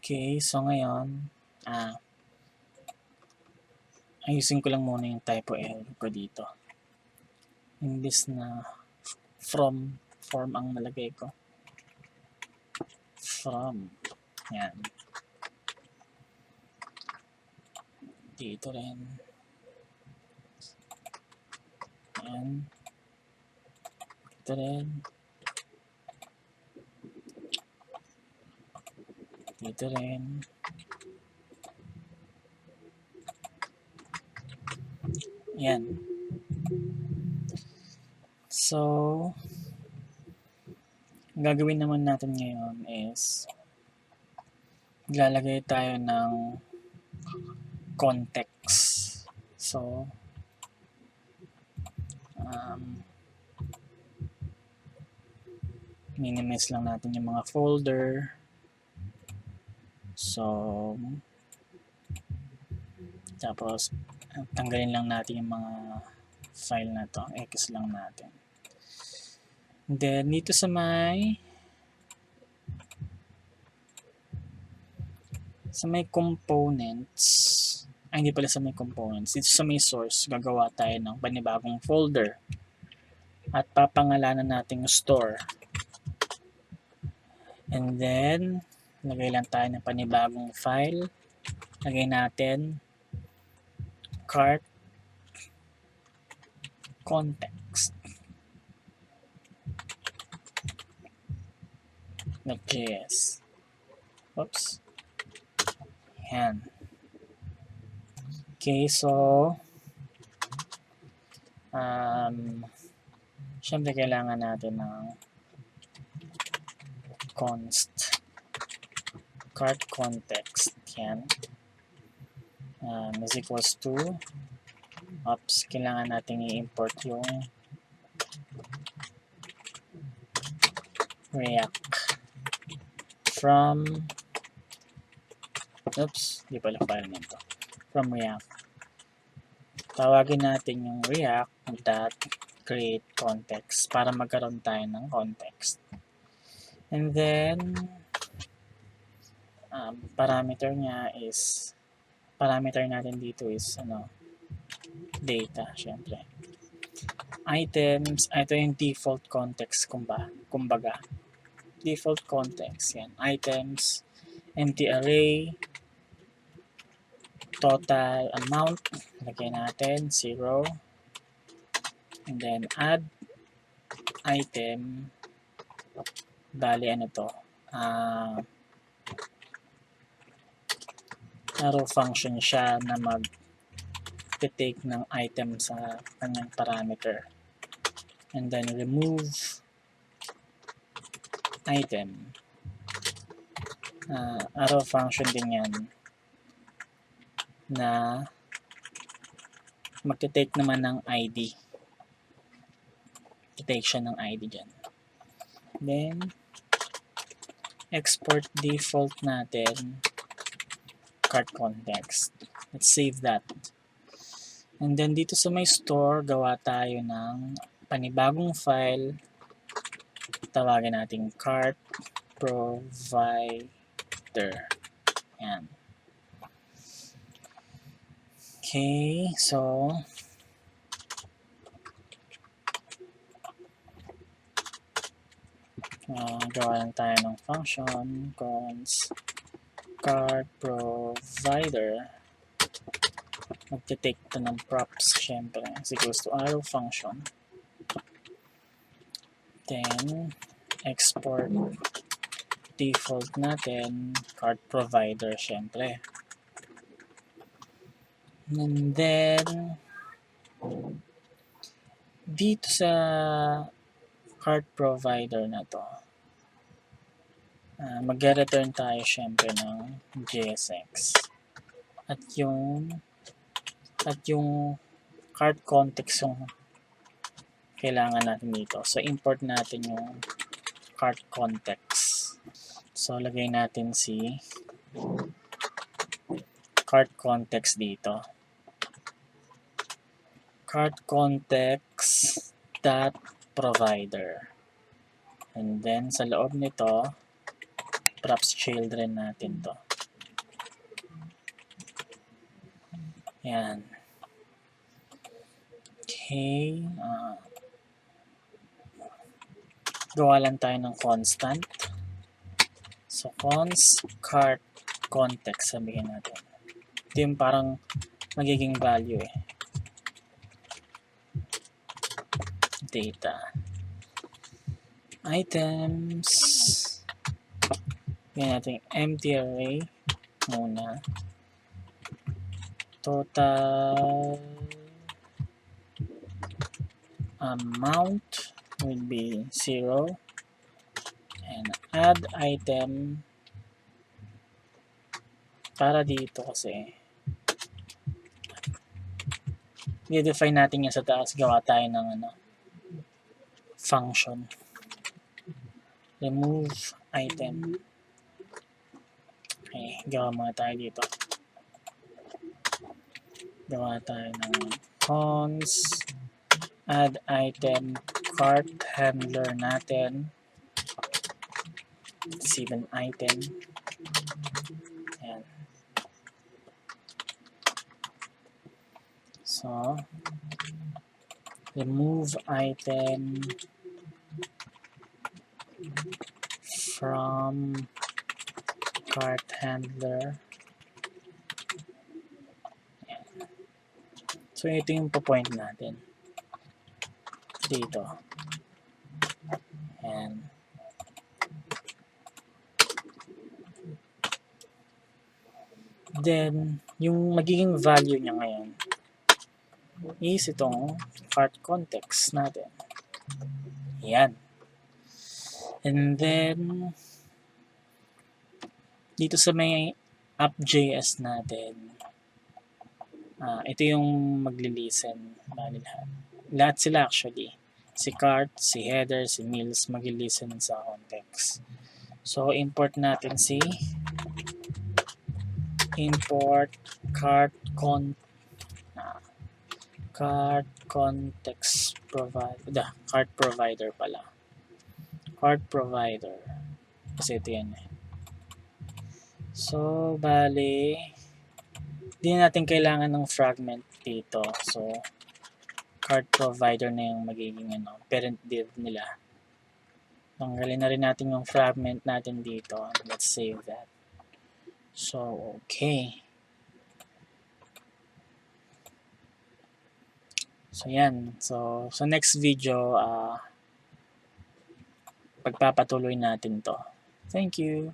Okay, so ngayon, ayusin ko lang muna yung typo error ko dito. Imbis na form ang nalagay ko. From, yan. Dito rin. Yan. Dito rin. Dito rin. Yan. So, ang gagawin naman natin ngayon is lalagay tayo ng context. So, minimize lang natin yung mga folder. So, tapos, tanggalin lang natin yung mga file na to. X lang natin. Then, dito sa may components, hindi pala sa may components, dito sa may source, gagawa tayo ng panibagong folder at papangalanan natin yung store. And then, lagay lang tayo ng panibagong file. Lagay natin cart context .js. Oops. Yan. Okay, so syempre kailangan natin ng const cart context. Yan. Is equals to kailangan natin i-import yung react from di pala file nito. From react. Tawagin natin yung react.create context para magkaroon tayo ng context. And then parameter natin dito is data, syempre. Items, ito yung default context kumbaga. Default context, yan. Items, empty array, total amount, lagay natin 0. And then add item, bali arrow function siya na mag-take ng item sa kanyang parameter. And then remove item. Arrow function din yan na mag-take naman ng ID. Take siya ng ID dyan. Then export default natin cart context. Let's save that. And then dito sa may store, gawa tayo ng panibagong file. Tawagin natin cart provider. Yan. Okay, so gawa lang tayo ng function const cart provider. Magte-take to ng props, syempre. Is equals to arrow function. Then, export default natin, cart provider, syempre. And then, dito sa cart provider na to, mag-return tayo syempre ng JSX. At yung cart context yung kailangan natin dito. So, import natin yung cart context. So, lagay natin si cart context dito. Cart context dot provider. And then, sa loob nito, props children natin to. Yan. Okay. Gawa lang tayo ng constant. So, cart context sabihin natin. Ito yung parang magiging value eh. Data. Items. Yan natin empty array muna. Total amount would be 0. And add item para dito kasi i-define natin yan sa taas. Gawa tayo ng function. Remove item. Okay, gawa muna tayo dito. Gawa tayo ng cons add item cart handler natin. Receive item. Ayan. So, remove item from cart handler. Ayan. So, ito yung po-point natin. Dito. Ayan. Then, yung magiging value niya ngayon is itong cart context natin. Ayan. And then, dito sa may app.js natin, ito yung magli-listen. Lahat sila actually. Si cart, si header, si meals, magli-listen sa context. So, import natin si import cart context provider. Cart provider pala. Cart provider. Kasi ito yan eh. So, bali, hindi natin kailangan ng fragment dito. So, cart provider na yung magiging parent div nila. Tanggalin na rin natin yung fragment natin dito. Let's save that. So, okay. So, yan. So, sa next video, pagpapatuloy natin to. Thank you.